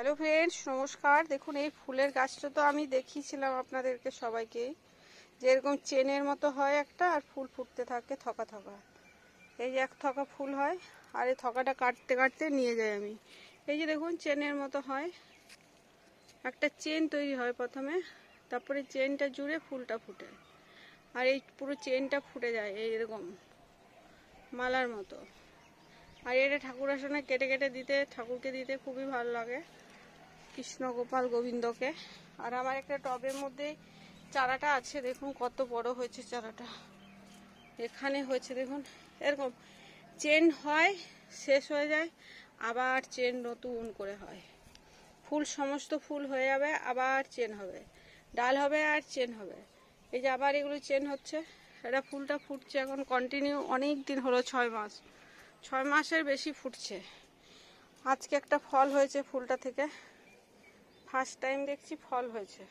Hello friends, নমস্কার। দেখুন, এই ফুলের গাছটা তো আমি দেখিয়েছিলাম আপনাদেরকে সবাইকে, যে এরকম চেনের মতো হয় একটা, আর ফুল ফুটতে থাকে থকা থকা। এই যে এক থকা ফুল হয়, আর এই থকাটা কাটতে কাটতে নিয়ে যাই আমি। এই যে দেখুন, চেনের মতো হয়, একটা চেন তৈরি হয় প্রথমে, তারপরে চেনটা জুড়ে ফুলটা ফুটে, আর এই পুরো চেনটা ফুটে যায় এইরকম মালার মতো। আর এটা ঠাকুর আসনে কেটে কেটে দিতে, ঠাকুরকে দিতে খুবই ভালো লাগে, কৃষ্ণ গোপাল গোবিন্দকে। আর আমার একটা টবের মধ্যে চারাটা আছে, দেখুন কত বড় হয়েছে চারাটা। এখানে হয়েছে দেখুন, এরকম চেন হয়, শেষ হয়ে যায়, আবার চেন নতুন করে হয়। ফুল সমস্ত ফুল হয়ে যাবে, আবার চেন হবে, ডাল হবে আর চেন হবে। এই যে আবার এগুলো চেন হচ্ছে, এটা ফুলটা ফুটছে এখন কন্টিনিউ, অনেক দিন হলো, 6 মাসের বেশি ফুটছে। আজকে একটা ফল হয়েছে ফুলটা থেকে, ফার্স্ট টাইম দেখছি ফল হয়েছে।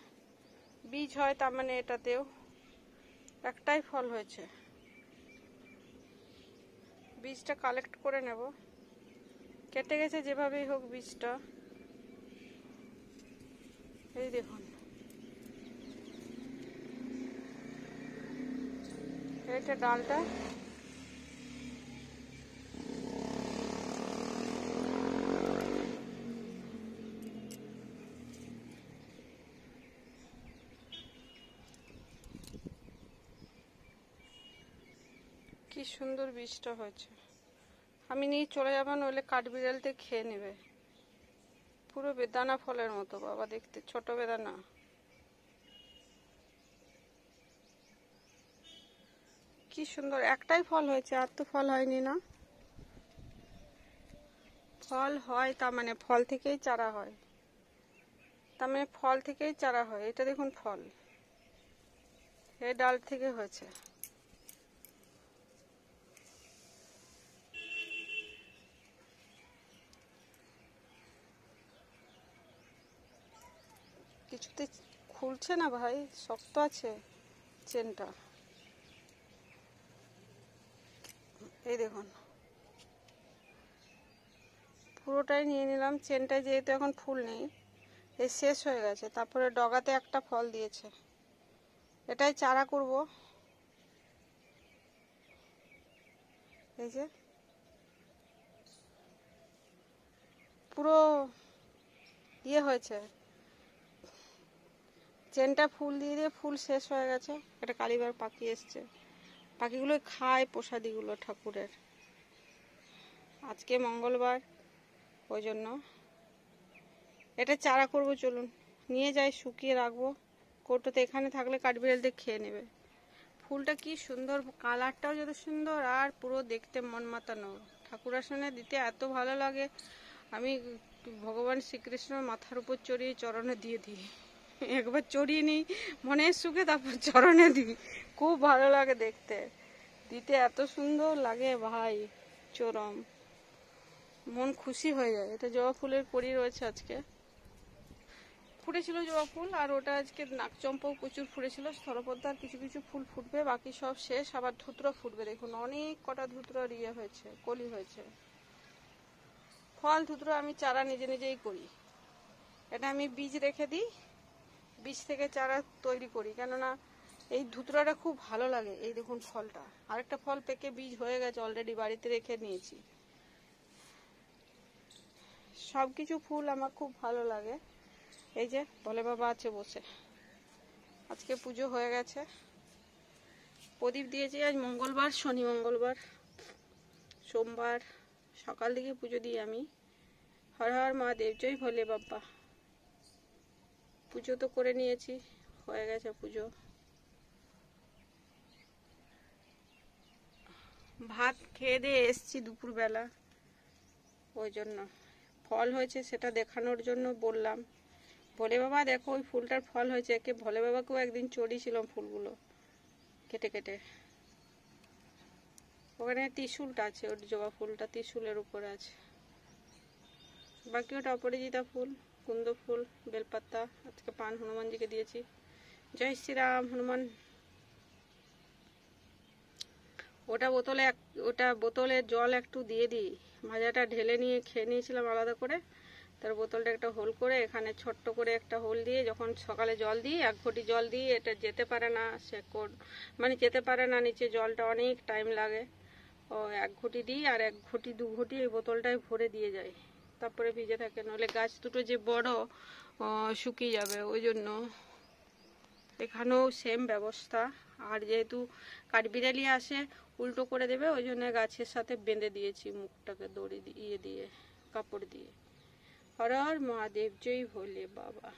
বীজ হয়, তার মানে এটাতেও একটাই ফল হয়েছে। বীজটা কালেক্ট করে নেব, কেটে গেছে যেভাবেই হোক বীজটা। এই দেখুন, এইটা ডালটা, কি সুন্দর বীজটা হয়েছে। আমি নিয়ে চলে যাবো, নইলে কাঠবিড়ালতে খেয়ে নেবে। পুরো বেদানা ফলের মতো বাবা, দেখতে ছোট বেদানা। কি সুন্দর, একটাই ফল হয়েছে, আর তো ফল হয়নি না। ফল হয় তার মানে ফল থেকেই চারা হয়, তার মানে ফল থেকেই চারা হয়। এটা দেখুন ফল, এই ডাল থেকে হয়েছে। কিছুতে খুলছে না ভাই, শক্ত আছে চেনটা। এই দেখুন, পুরোটাই নিয়ে নিলাম। চেনটায় যেহেতু এখন ফুল নেই, এই শেষ হয়ে গেছে, তারপরে ডগাতে একটা ফল দিয়েছে, এটাই চারা করব। এই যে পুরো ইয়ে হয়েছে, চেনটা ফুল দিয়ে দিয়ে ফুল শেষ হয়ে গেছে। এটা কালীবার পাখি এসছে, পাখিগুলো খায় প্রসাদিগুলো ঠাকুরের। আজকে মঙ্গলবার, ওই জন্য এটা চারা করব। চলুন নিয়ে যাই, শুকিয়ে রাখবো কৌটোতে। এখানে থাকলে কাঠবিড়ালতে খেয়ে নেবে। ফুলটা কি সুন্দর, কালারটাও যত সুন্দর, আর পুরো দেখতে মন মাতানো। ঠাকুর আসনে দিতে এত ভালো লাগে। আমি ভগবান শ্রীকৃষ্ণর মাথার উপর চড়িয়ে চরণে দিয়ে দিই। একবার চড়িয়ে নিই মনের সুখে, তারপর চরণে দিই। খুব ভালো লাগে দেখতে, দিতে এত সুন্দর লাগে ভাই, চরম মন খুশি হয়ে যায়। এটা জবা ফুলের কড়ি রয়েছে, আজকে ফুটেছিল জবা ফুল, আর ওটা আজকে নাকচম্পাও প্রচুর ফুটেছিল। স্থলপদ্মার কিছু কিছু ফুল ফুটবে, বাকি সব শেষ। আবার ধুতরা ফুটবে, দেখুন অনেক কটা ধুতরার ইয়ে হয়েছে, কলি হয়েছে। ফল ধুতরা আমি চারা নিজে নিজেই করি। এটা আমি বীজ রেখে দিই, বীজ থেকে চারা তৈরি করি, কেননা এই ধুতরাটা খুব ভালো লাগে। এই দেখুন ফলটা, আরেকটা ফল পেকে বীজ হয়ে গেছে অলরেডি, বাড়িতে রেখে নিয়েছি। সব কিছু ফুল আমার খুব ভালো লাগে। এই যে ভোলে বাবা আছে বসে, আজকে পুজো হয়ে গেছে, প্রদীপ দিয়েছি। আজ মঙ্গলবার, শনি মঙ্গলবার, সোমবার সকাল দিকে পুজো দিই আমি। হর হর মহাদেব, জয় ভোলে বাবা। পুজো তো করে নিয়েছি, হয়ে গেছে পুজো। ভাত খেয়ে দিয়ে এসছি দুপুরবেলা, ওই জন্য ফল হয়েছে সেটা দেখানোর জন্য বললাম। ভোলে বাবা দেখো, ওই ফুলটার ফল হয়েছে। একে ভোলে বাবাকেও একদিন চড়িয়েছিলাম ফুলগুলো কেটে কেটে। ওখানে ত্রিশূলটা আছে, ওর জবা ফুলটা ত্রিশূলের উপরে আছে। বাকি ওটা অপরাজিতা ফুল, কুন্দ ফুল, বেলপাতা। আজকে পান হনুমানজিকে দিয়েছি। জয় শ্রীরাম হনুমান। ওটা বোতলে জল একটু দিয়ে দিই, ভাজাটা ঢেলে নিয়ে খেয়ে নিয়েছিলাম আলাদা করে, তার বোতলটা একটা হোল করে এখানে ছোট্ট করে একটা হোল দিয়ে যখন সকালে জল দিই, 1 ঘটি জল দিই, এটা যেতে পারে না, মানে যেতে পারে না নিচে, জলটা অনেক টাইম লাগে। ও 1 ঘটি দিই আর 1 ঘটি 2 ঘটি এই বোতলটায় ভরে দিয়ে যায়, তারপরে ভিজে থাকে, নাহলে গাছ দুটো যে বড় শুকিয়ে যাবে। ওই জন্য এখানেও সেম ব্যবস্থা। আর যেহেতু কাঠবিড়ালি আসে উল্টো করে দেবে, ওই জন্য গাছের সাথে বেঁধে দিয়েছি মুখটাকে দড়ি দিয়ে কাপড় দিয়ে। হর হর মহাদেব, জয় ভোলে বাবা।